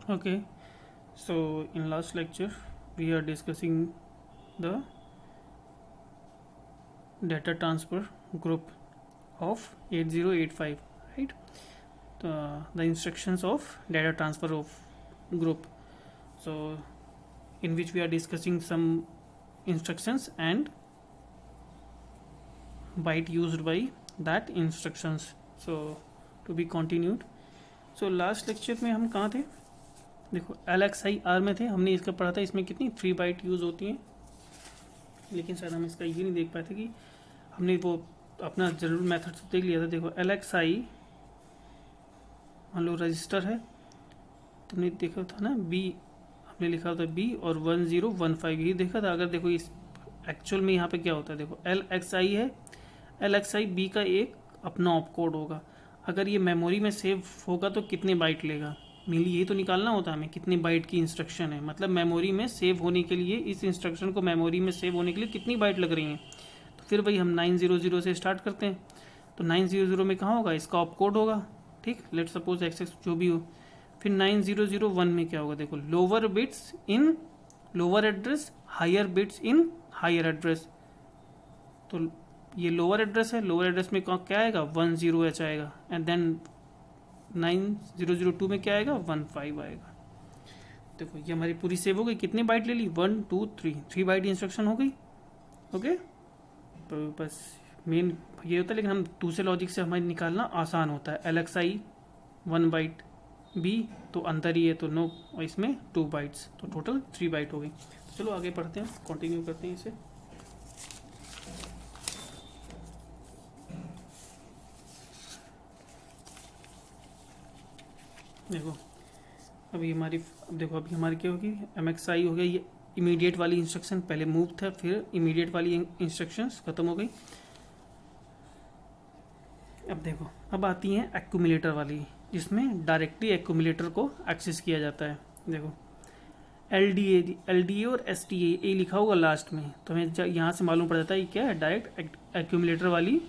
Okay, so in last lecture we are discussing the data transfer group of 8085, right? The instructions of data transfer of group. So in which we are discussing some instructions and byte used by that instructions. So to be continued. So last lecture में हम कहाँ थे? देखो LXI-R में थे, हमने इसका पढ़ा था, इसमें कितनी 3 बाइट यूज़ होती हैं, लेकिन शायद हम इसका ये नहीं देख पाए थे कि हमने वो अपना जरूर मेथड से देख लिया था। देखो LXI मान लो रजिस्टर है, तुमने देखा था ना, B हमने लिखा था B और 1015 ये देखा था। अगर देखो इस एक्चुअल में यहाँ पे क्या होता है, देखो LXI है, LXI B का एक अपना ऑप कोड होगा। अगर ये मेमोरी में सेव होगा तो कितने बाइट लेगा, मेनली यही तो निकालना होता है हमें, कितने बाइट की इंस्ट्रक्शन है, मतलब मेमोरी में सेव होने के लिए, इस इंस्ट्रक्शन को मेमोरी में सेव होने के लिए कितनी बाइट लग रही हैं। तो फिर भाई हम 900 से स्टार्ट करते हैं। तो 900 में कहाँ होगा, इसका ऑप कोड होगा, ठीक, लेट सपोज XX जो भी हो। फिर 9001 में क्या होगा, देखो lower bits in lower address, higher bits in higher address. तो ये लोअर एड्रेस है, लोअर एड्रेस में क्या आएगा 10H आएगा, एंड देन 9002 में क्या आएगा 15 आएगा। देखो ये हमारी पूरी सेव हो गई, कितने बाइट ले ली 1 2 3 बाइट इंस्ट्रक्शन हो गई। ओके, तो बस मेन ये होता है, लेकिन हम दूसरे लॉजिक से हमारे निकालना आसान होता है। LXI 1 बाइट, B तो अंदर ही है तो नो, और इसमें 2 बाइट्स, तो टोटल 3 बाइट हो गई। चलो आगे पढ़ते हैं, कंटिन्यू करते हैं इसे। देखो अभी हमारी, अब देखो अभी हमारी क्या होगी, MXI हो गया, ये इमीडिएट वाली इंस्ट्रक्शन, पहले मूव था, फिर इमीडिएट वाली इंस्ट्रक्शंस खत्म हो गई। अब देखो अब आती हैं एक्यूमुलेटर वाली, जिसमें डायरेक्टली एक्यूमुलेटर को एक्सेस किया जाता है। देखो LDA और STA ए लिखा होगा लास्ट में, तो हमें यहाँ से मालूम पड़ जाता है ये क्या है, डायरेक्ट एक्यूमुलेटर वाली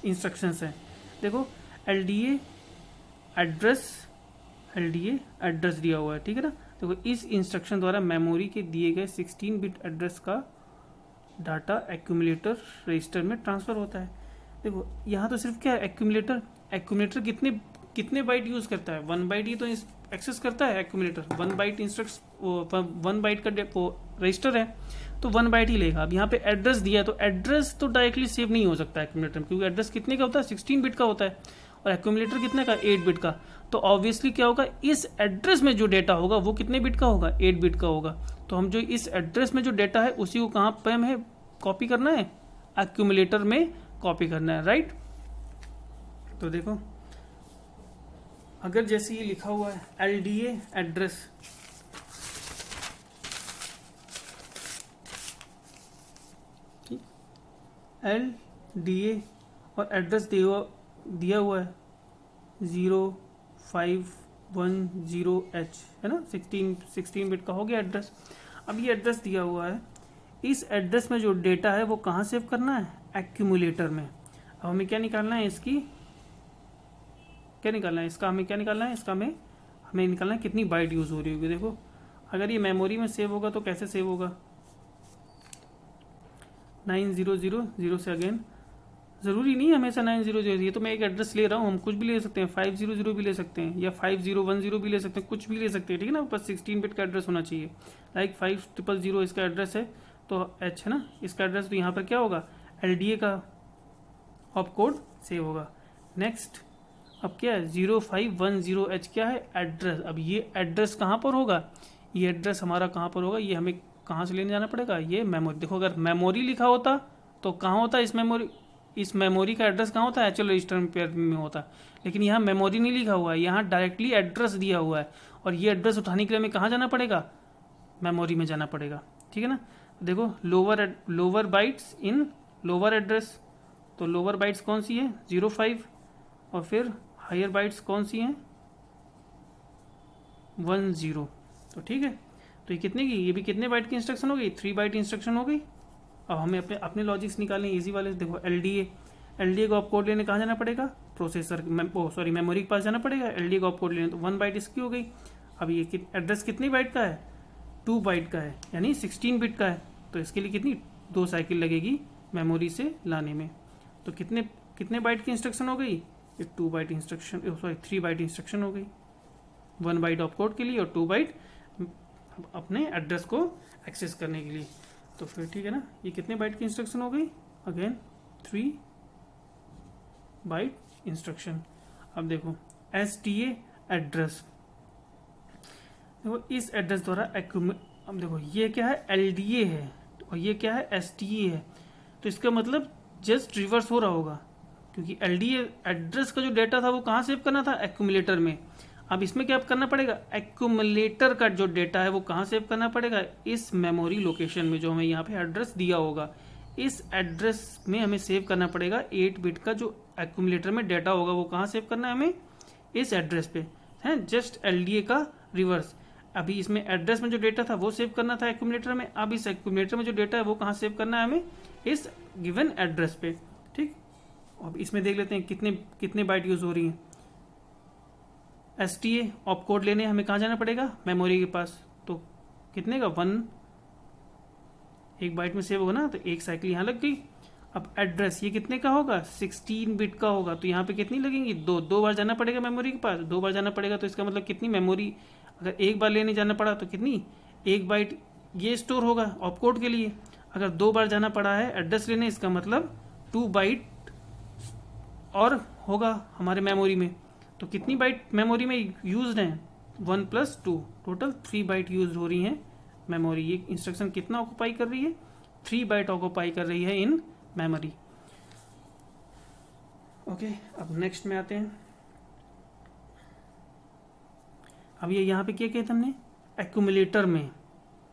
इंस्ट्रक्शंस है। देखो LDA एड्रेस दिया हुआ है, ठीक है ना। देखो इस इंस्ट्रक्शन द्वारा मेमोरी के दिए गए 16 बिट एड्रेस का डाटा एक्यूमुलेटर रजिस्टर में ट्रांसफर होता है। देखो यहाँ तो सिर्फ क्या है, एक्यूमुलेटर कितने बाइट यूज करता है, 1 बाइट ही तो एक्सेस करता है एक्यूमुलेटर, 1 बाइट 1 बाइट का रजिस्टर है तो 1 बाइट ही लेगा। अब यहाँ पे एड्रेस दिया है, तो एड्रेस तो डायरेक्टली सेव नहीं हो सकता एक्यूमुलेटर में, क्योंकि एड्रेस कितने का होता है 16 बिट का होता है, और एक्यूमुलेटर कितने का 8 बिट का। तो ऑब्वियसली क्या होगा, इस एड्रेस में जो डेटा होगा वो कितने बिट का होगा, 8 बिट का होगा। तो हम जो इस एड्रेस में जो डेटा है उसी को कहाँ पे हमें कॉपी करना है, एक्यूमुलेटर में कॉपी करना है, राइट। तो देखो अगर जैसे ये लिखा हुआ है LDA एड्रेस, ठीक, LDA और एड्रेस दिया हुआ है 0510H, है ना, 16 बिट का हो गया एड्रेस। अब ये एड्रेस दिया हुआ है, इस एड्रेस में जो डेटा है वो कहाँ सेव करना है, एक्यूमुलेटर में। अब हमें क्या निकालना है, इसका हमें क्या निकालना है, इसका हमें निकालना है कितनी बाइट यूज हो रही होगी। देखो अगर ये मेमोरी में सेव होगा तो कैसे सेव होगा, 9000 से, अगेन जरूरी नहीं है हमेशा 900, ये तो मैं एक एड्रेस ले रहा हूँ, हम कुछ भी ले सकते हैं, 500 भी ले सकते हैं, या 5010 भी ले सकते हैं, कुछ भी ले सकते हैं, ठीक है ना, बस 16 बिट का एड्रेस होना चाहिए। लाइक 5000 इसका एड्रेस है तो H है ना इसका एड्रेस, तो यहाँ पर क्या होगा, LDA का ऑप कोड सेव होगा। नेक्स्ट अब क्या है, 0510H क्या है, एड्रेस। अब ये एड्रेस कहाँ पर होगा, ये एड्रेस हमारा कहाँ पर होगा, ये हमें कहाँ से लेने जाना पड़ेगा, ये मेमोरी। देखो अगर मेमोरी लिखा होता तो कहाँ होता, इस मेमोरी का एड्रेस कहाँ होता है, एक्चुअल रजिस्टर में होता है, लेकिन यहाँ मेमोरी नहीं लिखा हुआ है, यहाँ डायरेक्टली एड्रेस दिया हुआ है, और ये एड्रेस उठाने के लिए हमें कहाँ जाना पड़ेगा, मेमोरी में जाना पड़ेगा, ठीक है ना। देखो लोअर बाइट्स इन लोअर एड्रेस, तो लोअर बाइट्स कौन सी है 05, और फिर हायर बाइट्स कौन सी हैं 10, तो ठीक है। तो ये कितने की, ये भी कितने बाइट की इंस्ट्रक्शन हो गई, 3 बाइट इंस्ट्रक्शन हो गई। अब हमें अपने लॉजिक्स निकालने इजी वाले। देखो LDA को ऑपकोड लेने कहाँ जाना पड़ेगा, प्रोसेसर मेमोरी के पास जाना पड़ेगा, LDA को ऑपकोड लेने, तो 1 बाइट इसकी हो गई। अब ये एड्रेस कितनी बाइट का है, 2 बाइट का है, यानी 16 बिट का है। तो इसके लिए कितनी 2 साइकिल लगेगी मेमोरी से लाने में। तो कितने बाइट की इंस्ट्रक्शन हो गई, ये 2 byte instruction, sorry 3 byte instruction हो गई, 1 बाइट ऑपकोड के लिए और 2 बाइट अपने एड्रेस को एक्सेस करने के लिए। तो फिर ठीक है ना, ये कितने बाइट की इंस्ट्रक्शन हो गई, अगेन 3 बाइट इंस्ट्रक्शन। अब देखो STA एड्रेस, देखो इस एड्रेस द्वारा अब देखो ये क्या है, LDA है और ये क्या है, STA है। तो इसका मतलब जस्ट रिवर्स हो रहा होगा, क्योंकि LDA एड्रेस का जो डेटा था वो कहाँ सेव करना था, एक्यूमुलेटर में। अब इसमें क्या करना पड़ेगा, एक्यूमुलेटर का जो डेटा है वो कहाँ सेव करना पड़ेगा, इस मेमोरी लोकेशन में जो हमें यहाँ पे एड्रेस दिया होगा, इस एड्रेस में हमें सेव करना पड़ेगा। 8 बिट का जो एक्यूमुलेटर में डेटा होगा वो कहाँ सेव करना है हमें, इस एड्रेस पे है, जस्ट LDA का रिवर्स। अभी इसमें एड्रेस में जो डेटा था वो सेव करना था एक्यूमुलेटर में, अब इस एक्यूमुलेटर में जो डेटा है वो कहाँ सेव करना है हमें, इस गिवन एड्रेस पे। ठीक, अब इसमें देख लेते हैं कितने बाइट यूज हो रही हैं। STA ऑपकोड लेने हमें कहाँ जाना पड़ेगा, मेमोरी के पास। तो कितने का, 1 बाइट में सेव होगा ना, तो 1 साइकिल यहाँ लग गई। अब एड्रेस ये कितने का होगा, 16 बिट का होगा, तो यहाँ पे कितनी लगेंगी, 2 बार जाना पड़ेगा मेमोरी के पास, 2 बार जाना पड़ेगा। तो इसका मतलब कितनी मेमोरी, अगर 1 बार लेने जाना पड़ा तो कितनी, 1 बाइट ये स्टोर होगा ऑपकोड के लिए। अगर 2 बार जाना पड़ा है एड्रेस लेने, इसका मतलब 2 बाइट और होगा हमारे मेमोरी में। तो कितनी बाइट मेमोरी में यूज है, 1 + 2, टोटल 3 बाइट यूज हो रही है मेमोरी। ये इंस्ट्रक्शन कितना ऑक्युपाई कर रही है, 3 बाइट ऑक्युपाई कर रही है इन मेमोरी। ओके, अब नेक्स्ट में आते हैं। अब ये यहाँ पे क्या किया था हमने, एक्यूमुलेटर में,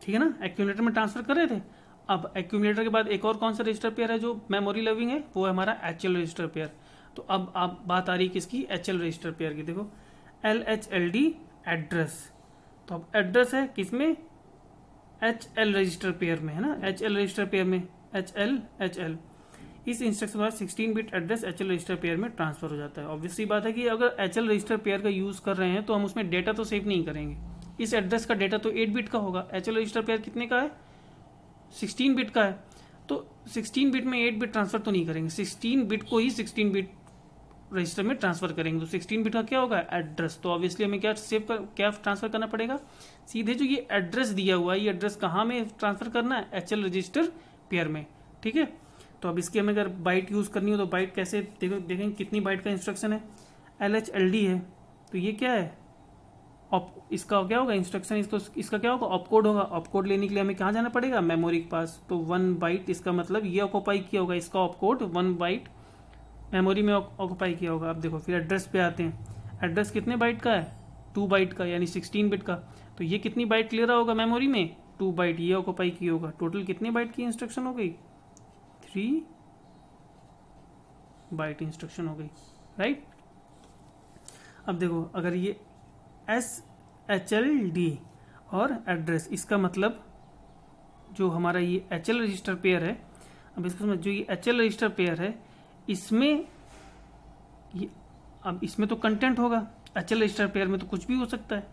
ठीक है ना, एक्यूमुलेटर में ट्रांसफर कर रहे थे। अब एक्यूमुलेटर के बाद एक और कौन सा रजिस्टर पेयर है जो मेमोरी लविंग है, वो है हमारा HL रजिस्टर पेयर। तो अब बात आ रही है किसकी, HL रजिस्टर पेयर की। देखो LHLD एड्रेस, तो अब एड्रेस है किसमें, HL रजिस्टर पेयर में, है ना, HL रजिस्टर पेयर में, HL। इस इंस्ट्रक्शन के बाद 16 bit address HL register pair में ट्रांसफर हो जाता है। ऑब्वियसली बात है कि अगर HL रजिस्टर पेयर का यूज कर रहे हैं तो हम उसमें डेटा तो सेव नहीं करेंगे, इस एड्रेस का डेटा तो 8 बिट का होगा। HL रजिस्टर पेयर कितने का है, 16 बिट का है, तो 16 बिट में 8 बिट ट्रांसफर तो नहीं करेंगे, 16 बिट को ही 16 बिट रजिस्टर में ट्रांसफर करेंगे। तो 16 बिट का क्या होगा, एड्रेस। तो ऑब्वियसली हमें क्या ट्रांसफर करना पड़ेगा, सीधे जो ये एड्रेस दिया हुआ है, ये एड्रेस कहाँ में ट्रांसफर करना है, HL रजिस्टर पेयर में। ठीक है, तो अब इसकी हमें अगर बाइट यूज करनी हो तो बाइट कैसे, देखेंगे कितनी बाइट का इंस्ट्रक्शन है, LHLD है, तो ये क्या है, इसका क्या होगा इंस्ट्रक्शन, इसका क्या होगा, ऑपकोड होगा। ऑपकोड लेने के लिए हमें कहाँ जाना पड़ेगा, मेमोरी के पास। तो 1 बाइट, इसका मतलब ये ऑक्युपाई किया होगा, इसका ऑपकोड 1 बाइट मेमोरी में ऑक्युपाई किया होगा। अब देखो फिर एड्रेस पे आते हैं, एड्रेस कितने बाइट का है, 2 बाइट का, यानी 16 बिट का। तो ये कितनी बाइट ले रहा होगा मेमोरी में, 2 बाइट ये ऑक्युपाई किया होगा। टोटल कितने बाइट की इंस्ट्रक्शन हो गई, 3 बाइट इंस्ट्रक्शन हो गई, राइट। अब देखो अगर ये SHLD और एड्रेस, इसका मतलब जो हमारा ये HL रजिस्टर पेयर है, अब इसका मतलब जो ये HL रजिस्टर पेयर है, इसमें ये, अब इसमें तो कंटेंट होगा, HL रजिस्टर पेयर में तो कुछ भी हो सकता है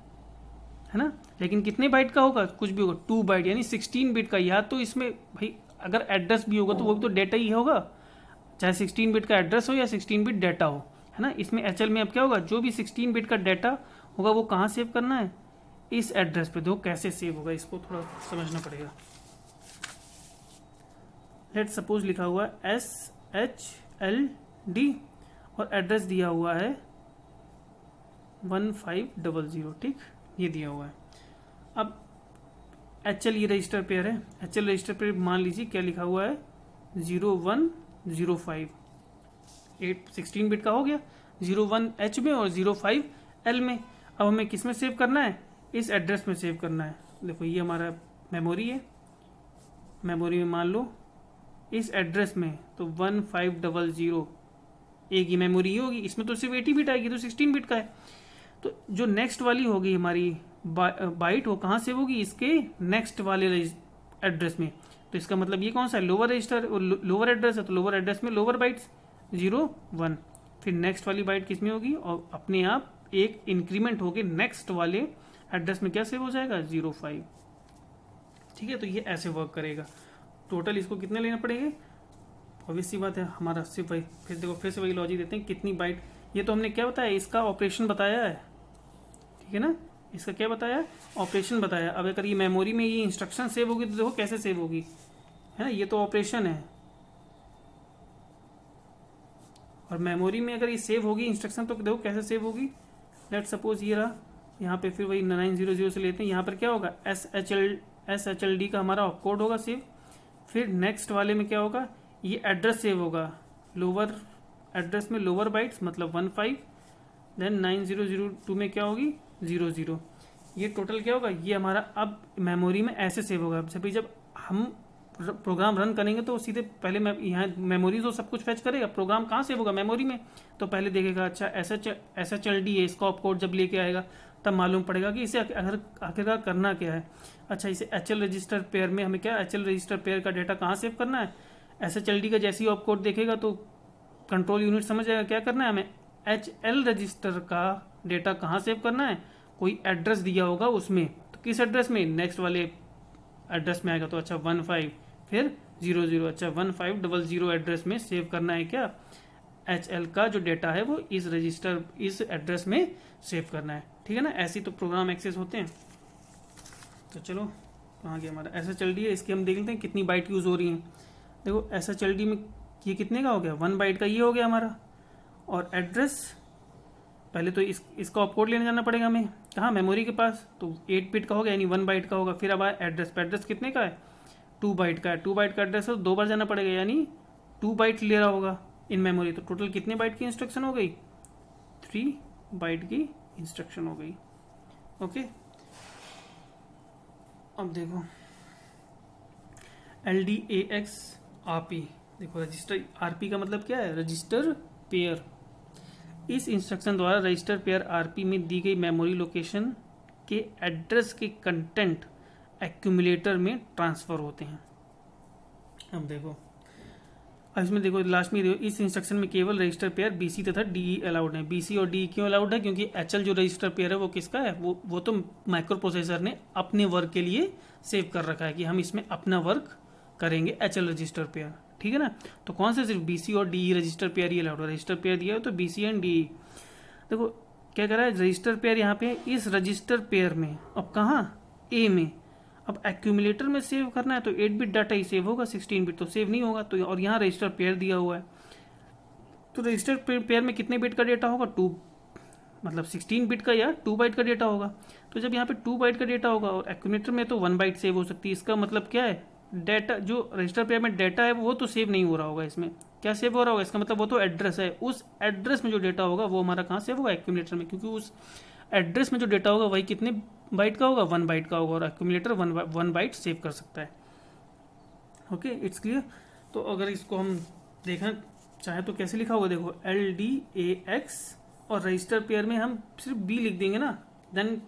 ना, लेकिन कितने बाइट का होगा, कुछ भी होगा, 2 बाइट, यानी 16 बिट का। या तो इसमें भाई अगर एड्रेस भी होगा तो वो भी तो डेटा ही होगा, चाहे 16 बिट का एड्रेस हो या 16 बिट डेटा हो, है ना। इसमें HL में अब क्या होगा, जो भी 16 बिट का डेटा होगा वो कहाँ सेव करना है, इस एड्रेस पे। देखो कैसे सेव होगा, इसको थोड़ा समझना पड़ेगा। लेट सपोज लिखा हुआ है SHLD और एड्रेस दिया हुआ है 1500, ठीक, ये दिया हुआ है। अब HL ये रजिस्टर पेयर है, HL रजिस्टर पेयर मान लीजिए क्या लिखा हुआ है, 0105, 16 बिट का हो गया, 01H में और 05L में। अब हमें किस में सेव करना है, इस एड्रेस में सेव करना है। देखो ये हमारा मेमोरी है, मेमोरी में मान लो इस एड्रेस में तो 1500 एक ही मेमोरी ही होगी, इसमें तो सिर्फ 80 बिट आएगी, तो 16 बिट का है। तो जो नेक्स्ट वाली होगी हमारी बाइट, वो कहाँ सेव होगी, इसके नेक्स्ट वाले एड्रेस में। तो इसका मतलब ये कौन सा है, लोअर रजिस्टर, लोअर एड्रेस है, तो लोअर एड्रेस में लोअर बाइट्स 01। फिर नेक्स्ट वाली बाइट किस में होगी, और अपने आप एक इंक्रीमेंट होगी नेक्स्ट वाले एड्रेस में क्या सेव हो जाएगा 05। ठीक है, तो ये ऐसे वर्क करेगा। टोटल इसको कितने लेने पड़ेंगे, ऑब्वियस सी बात है हमारा सिर्फ वही, फिर देखो फिर से वही लॉजिक देते हैं कितनी बाइट, ये तो हमने क्या बताया, इसका ऑपरेशन बताया है, ठीक है ना, इसका क्या बताया, ऑपरेशन बताया। अब अगर ये मेमोरी में ये इंस्ट्रक्शन सेव होगी तो देखो कैसे सेव होगी, है ना, ये तो ऑपरेशन है, और मेमोरी में अगर ये सेव होगी इंस्ट्रक्शन तो देखो कैसे सेव होगी। लेट सपोज ये रहा, यहाँ पे फिर वही 900 से लेते हैं, यहाँ पर क्या होगा SHLD का हमारा ऑपकोड होगा सेव। फिर नेक्स्ट वाले में क्या होगा, ये एड्रेस सेव होगा, लोअर एड्रेस में लोअर बाइट्स मतलब 15, देन 9002 में क्या होगी 00। ये टोटल क्या होगा, ये हमारा अब मेमोरी में ऐसे सेव होगा। जब हम प्रोग्राम रन करेंगे तो सीधे पहले यहाँ मेमोरी तो सब कुछ फेच करेगा, प्रोग्राम कहाँ सेव होगा, मेमोरी में। तो पहले देखेगा अच्छा SHLD है, इसका ऑपकोड जब लेके आएगा तब मालूम पड़ेगा कि इसे आखिरकार करना क्या है। अच्छा, इसे HL रजिस्टर पेयर में हमें क्या, HL रजिस्टर पेयर का डेटा कहाँ सेव करना है, SHLD का जैसे ही ऑपकोड देखेगा तो कंट्रोल यूनिट समझ जाएगा क्या करना है हमें, HL रजिस्टर का डेटा कहाँ सेव करना है, कोई एड्रेस दिया होगा उसमें, तो किस एड्रेस में, नेक्स्ट वाले एड्रेस में आएगा। तो अच्छा 15 फिर 00, अच्छा 1500 एड्रेस में सेव करना है क्या, HL का जो डेटा है वो इस रजिस्टर इस एड्रेस में सेव करना है, ठीक है ना। ऐसे तो प्रोग्राम एक्सेस होते हैं। तो चलो कहाँ गया हमारा SHLD है, इसकी हम देख लेते हैं कितनी बाइट यूज़ हो रही हैं। देखो SHLD में ये कितने का हो गया, 1 बाइट का ये हो गया हमारा, और एड्रेस पहले तो इसका ऑपकोड लेने जाना पड़ेगा हमें, कहाँ, मेमोरी के पास, तो 8 बिट का हो गया यानी 1 बाइट का होगा। फिर अब आया एड्रेस, एड्रेस कितने का है 2 बाइट का है, 2 बाइट का एड्रेस है तो 2 बार जाना पड़ेगा यानी 2 बाइट ले रहा होगा इन मेमोरी। तो टोटल कितने बाइट की इंस्ट्रक्शन हो गई, 3 बाइट की इंस्ट्रक्शन हो गई। ओके, अब देखो LDAX RP, देखो रजिस्टर RP का मतलब क्या है, रजिस्टर पेयर। इस इंस्ट्रक्शन द्वारा रजिस्टर पेयर RP में दी गई मेमोरी लोकेशन के एड्रेस के कंटेंट एक्यूमुलेटर में ट्रांसफर होते हैं। अब देखो, अब इसमें देखो लास्ट में देखो, इस इंस्ट्रक्शन में केवल रजिस्टर पेयर BC तथा DE अलाउड है। BC और DE क्यों अलाउड है, क्योंकि HL जो रजिस्टर पेयर है वो किसका है, वो तो माइक्रो प्रोसेसर ने अपने वर्क के लिए सेव कर रखा है कि हम इसमें अपना वर्क करेंगे HL रजिस्टर पेयर, ठीक है ना। तो कौन से सिर्फ BC और DE रजिस्टर पेयर ही अलाउड है, रजिस्टर पेयर दिया है तो BC एंड DE। देखो क्या कर रहा है, रजिस्टर पेयर यहाँ पे इस रजिस्टर पेयर में, अब कहाँ A में, अब एक्यूमुलेटर में सेव करना है तो 8 बिट डाटा ही सेव होगा, 16 बिट तो सेव नहीं होगा। तो और यहाँ रजिस्टर पेयर दिया हुआ है, तो रजिस्टर पेयर में कितने बिट का डेटा होगा, 2 मतलब 16 बिट का या 2 बाइट का डेटा होगा। तो जब यहाँ पे 2 बाइट का डेटा होगा और एक्यूमुलेटर में तो 1 बाइट सेव हो सकती है, इसका मतलब क्या है, डेटा जो रजिस्टर पेयर में डेटा है वो तो सेव नहीं हो रहा होगा, इसमें क्या सेव हो रहा होगा, इसका मतलब वो तो एड्रेस है, उस एड्रेस में जो डेटा होगा वो हमारा कहाँ सेव होगा, एक्यूमुलेटर में, क्योंकि उस एड्रेस में जो डेटा होगा वही कितने बाइट का होगा, 1 बाइट का होगा, और एक्यूमुलेटर 1 बाइट सेव कर सकता है। Okay, it's clear. तो अगर इसको हम देखना चाहें तो कैसे लिखा होगा, देखो LDAX और रजिस्टर पेयर में हम सिर्फ B लिख देंगे ना, देन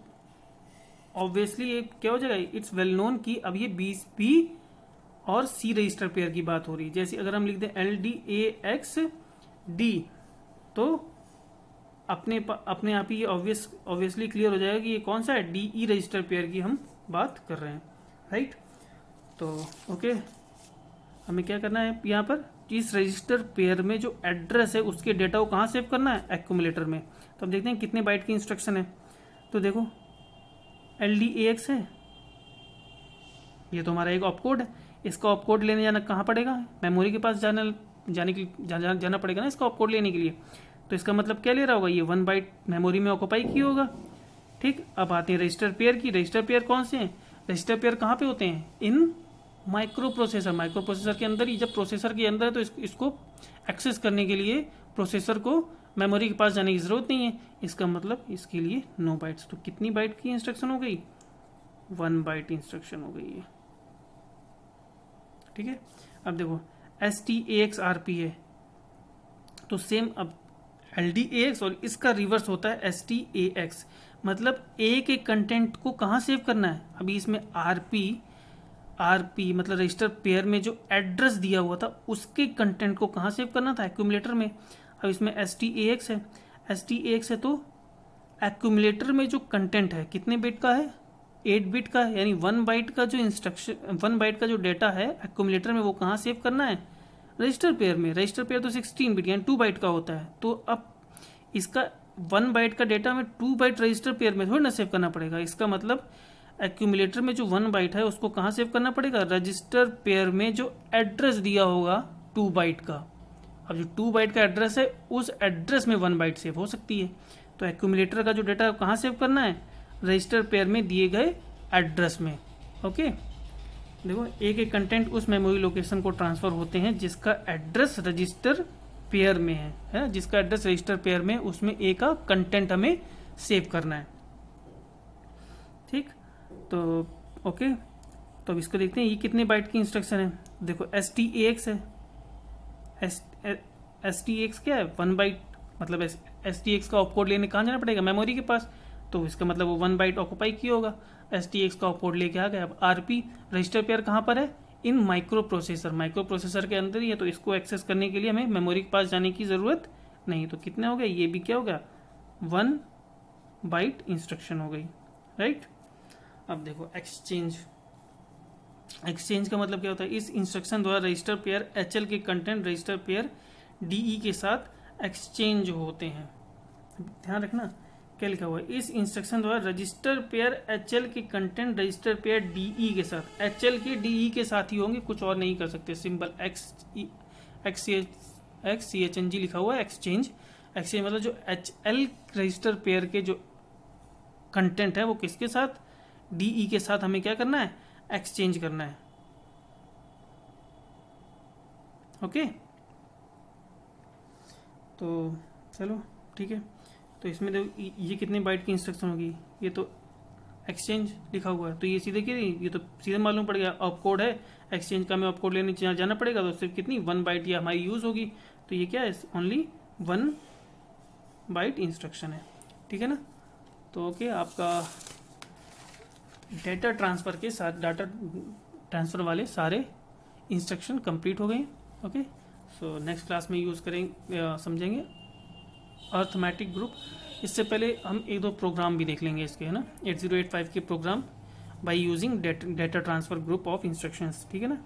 ऑब्वियसली ये क्या हो जाएगा, इट्स वेल नोन कि अब ये B और C रजिस्टर पेयर की बात हो रही है। जैसे अगर हम लिख दें LDAX D तो अपने आप ही ये ऑब्वियसली क्लियर हो जाएगा कि ये कौन सा है, DE रजिस्टर पेयर की हम बात कर रहे हैं, राइट। तो ओके, हमें क्या करना है यहाँ पर, इस रजिस्टर पेयर में जो एड्रेस है उसके डेटा को कहाँ सेव करना है, एक्यूमुलेटर में। तो अब देखते हैं कितने बाइट की इंस्ट्रक्शन है। तो देखो LDAX है, ये तो हमारा एक ऑपकोड है, इसका ऑपकोड लेने जाना कहाँ पड़ेगा, मेमोरी के पास जाना पड़ेगा ना इसका ऑपकोड लेने के लिए। तो इसका मतलब क्या ले रहा होगा, ये 1 बाइट मेमोरी में ऑक्यूपाई किया होगा, ठीक। अब आते हैं रजिस्टर पेयर की, रजिस्टर पेयर कौन से हैं, रजिस्टर पेयर कहाँ पे होते हैं, इन माइक्रो प्रोसेसर के अंदर ही। जब प्रोसेसर के अंदर है तो इसको एक्सेस करने के लिए प्रोसेसर को मेमोरी के पास जाने की जरूरत नहीं है, इसका मतलब इसके लिए 9 बाइट्स। तो कितनी बाइट की इंस्ट्रक्शन हो गई, 1 बाइट इंस्ट्रक्शन हो गई है, ठीक है। अब देखो STAX RP है, तो सेम अब LDAX और इसका रिवर्स होता है STAX, मतलब A के कंटेंट को कहाँ सेव करना है। अभी इसमें RP मतलब रजिस्टर पेयर में जो एड्रेस दिया हुआ था उसके कंटेंट को कहाँ सेव करना था, एक्यूमुलेटर में। अब इसमें STAX है, STAX है तो एक्यूमुलेटर में जो कंटेंट है कितने बिट का है, 8 बिट का है, यानी 1 बाइट का जो इंस्ट्रक्शन 1 बाइट का जो डेटा है एक्यूमुलेटर में वो कहाँ सेव करना है, रजिस्टर पेयर में। रजिस्टर पेयर तो 16 बिट यानी 2 बाइट का होता है, तो अब इसका 1 बाइट का डेटा में 2 बाइट रजिस्टर पेयर में थोड़ी ना सेव करना पड़ेगा। इसका मतलब एक्यूमुलेटर में जो 1 बाइट है उसको कहाँ सेव करना पड़ेगा, रजिस्टर पेयर में जो एड्रेस दिया होगा 2 बाइट का। अब जो 2 बाइट का एड्रेस है उस एड्रेस में 1 बाइट सेव हो सकती है, तो एक्यूमुलेटर का जो डेटा कहाँ सेव करना है, रजिस्टर पेयर में दिए गए एड्रेस में। ओके, देखो एक एक कंटेंट उस मेमोरी लोकेशन को ट्रांसफर होते हैं जिसका एड्रेस रजिस्टर पेयर में है, जिसका एड्रेस रजिस्टर पेयर में, उसमें ए का कंटेंट हमें सेव करना है। ठीक, तो ओके, तो अब इसको देखते हैं ये कितने बाइट की इंस्ट्रक्शन है। देखो STAX है, STAX क्या है, 1 बाइट, मतलब STAX का ऑपकोड लेने कहाँ जाना पड़ेगा, मेमोरी के पास, तो इसका मतलब वो 1 बाइट ऑक्यूपाई किया होगा। STAX का ऑपकोड लेके आ गया। अब RP रजिस्टर पेयर कहाँ पर है, इन माइक्रो प्रोसेसर के अंदर ही है, तो इसको एक्सेस करने के लिए हमें मेमोरी के पास जाने की जरूरत नहीं। तो कितने हो गए, ये भी क्या हो गया, 1 बाइट इंस्ट्रक्शन हो गई, राइट। अब देखो एक्सचेंज का मतलब क्या होता है, इस इंस्ट्रक्शन द्वारा रजिस्टर पेयर HL के कंटेंट रजिस्टर पेयर DE के साथ एक्सचेंज होते हैं। ध्यान रखना क्या लिखा हुआ है, इस इंस्ट्रक्शन द्वारा रजिस्टर पेयर HL के कंटेंट रजिस्टर पेयर DE के साथ, HL के DE के साथ ही होंगे, कुछ और नहीं कर सकते। सिंपल XCHNG लिखा हुआ है, एक्सचेंज मतलब जो HL रजिस्टर पेयर के जो कंटेंट है वो किसके साथ, DE के साथ हमें क्या करना है, एक्सचेंज करना है। ओके, तो चलो ठीक है, तो इसमें देखो ये कितने बाइट की इंस्ट्रक्शन होगी, ये तो एक्सचेंज लिखा हुआ है, तो ये सीधे ये तो सीधे मालूम पड़ गया, ऑपकोड है एक्सचेंज का, हमें ऑपकोड लेने जाना पड़ेगा, तो सिर्फ कितनी 1 बाइट ये हमारी यूज होगी, तो ये क्या है, ओनली 1 बाइट इंस्ट्रक्शन है, ठीक है ना। तो ओके, आपका डेटा ट्रांसफर वाले सारे इंस्ट्रक्शन कंप्लीट हो गए। ओके, सो नेक्स्ट क्लास में यूज़ करेंगे, समझेंगे अर्थमेटिक ग्रुप। इससे पहले हम 1-2 प्रोग्राम भी देख लेंगे इसके, है ना, 8085 के program by using data transfer group of instructions, ठीक है ना।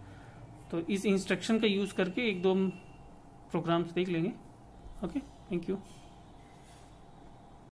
तो इस इंस्ट्रक्शन का यूज़ करके 1-2 प्रोग्राम्स देख लेंगे। Okay, thank you.